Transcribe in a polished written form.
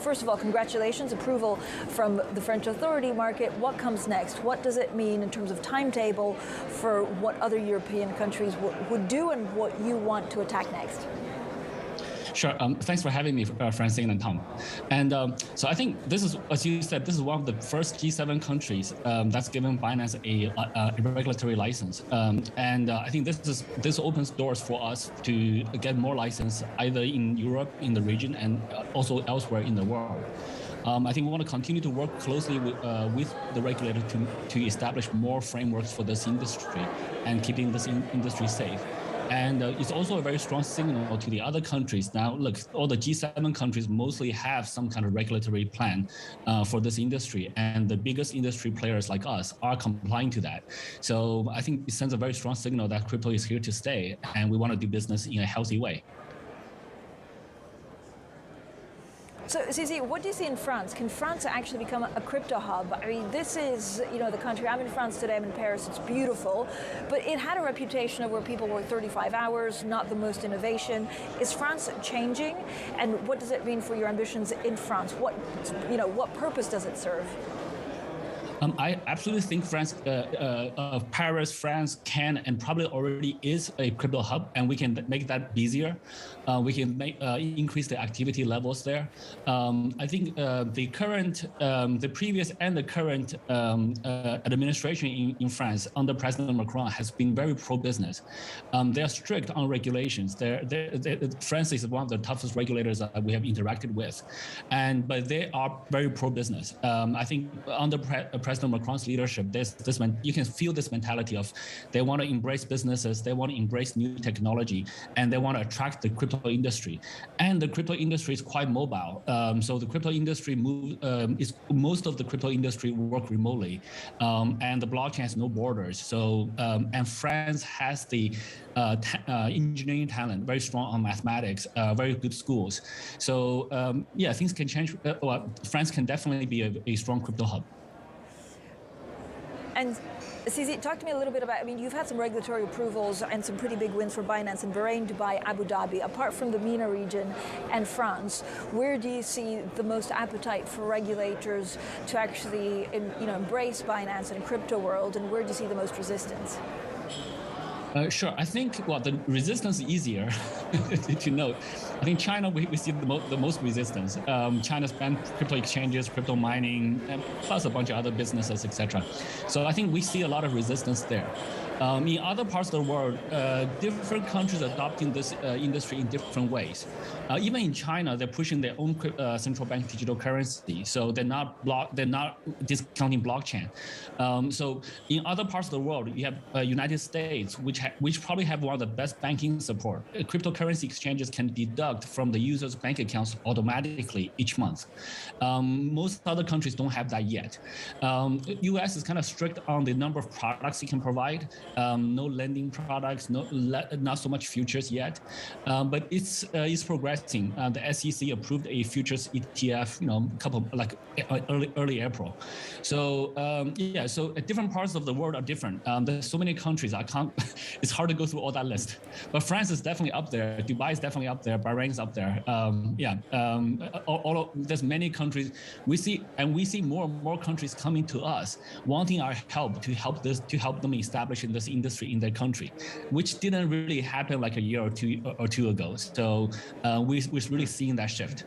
First of all, congratulations, approval from the French authority market. What comes next? What does it mean in terms of timetable for what other European countries would do and what you want to attack next? Sure. Thanks for having me, Francine and Tom. And so I think this is, as you said, this is one of the first G7 countries that's given Binance a regulatory license. And I think this opens doors for us to get more license either in Europe, in the region, and also elsewhere in the world. I think we want to continue to work closely with the regulator to establish more frameworks for this industry and keeping this industry safe. And it's also a very strong signal to the other countries. Now, look, all the G7 countries mostly have some kind of regulatory plan for this industry. And the biggest industry players like us are complying to that. So I think it sends a very strong signal that crypto is here to stay. And we want to do business in a healthy way. So, Zizi, what do you see in France? Can France actually become a crypto hub? I mean, this is, the country. I'm in France today. I'm in Paris. It's beautiful, but it had a reputation of where people work 35 hours, not the most innovation. Is France changing? And what does it mean for your ambitions in France? What purpose does it serve? I absolutely think Paris, France can and probably already is a crypto hub, and we can make that busier. We can increase the activity levels there. I think the previous and the current administration in France under President Macron has been very pro-business. They are strict on regulations. France is one of the toughest regulators that we have interacted with, but they are very pro-business. I think under President Macron's leadership, you can feel this mentality of they want to embrace businesses, they want to embrace new technology, and they want to attract the crypto industry. And the crypto industry is quite mobile. So the crypto industry most of the crypto industry work remotely, and the blockchain has no borders. So and France has the engineering talent, very strong on mathematics, very good schools. So things can change. France can definitely be a strong crypto hub. And Zizi, talk to me a little bit about, you've had some regulatory approvals and some pretty big wins for Binance in Bahrain, Dubai, Abu Dhabi. Apart from the MENA region and France, where do you see the most appetite for regulators to actually embrace Binance and crypto world, and where do you see the most resistance? Sure. I think, the resistance is easier to note. I think China, we see the most resistance. China's banned crypto exchanges, crypto mining, and plus a bunch of other businesses, etc. So I think we see a lot of resistance there. In other parts of the world, different countries are adopting this industry in different ways. Even in China, they're pushing their own central bank digital currency, so they're not discounting blockchain. So in other parts of the world, you have United States, which probably have one of the best banking support. Cryptocurrency exchanges can deduct from the user's bank accounts automatically each month. Most other countries don't have that yet. US is kind of strict on the number of products it can provide. No lending products, not so much futures yet, but it's progressing. The SEC approved a futures ETF, early April. So so different parts of the world are different. There's so many countries it's hard to go through all that list. But France is definitely up there. Dubai is definitely up there. Bahrain is up there. There's many countries we see more and more countries coming to us wanting our help to help them establish in this industry in their country, which didn't really happen like a year or two ago. So we're really seeing that shift.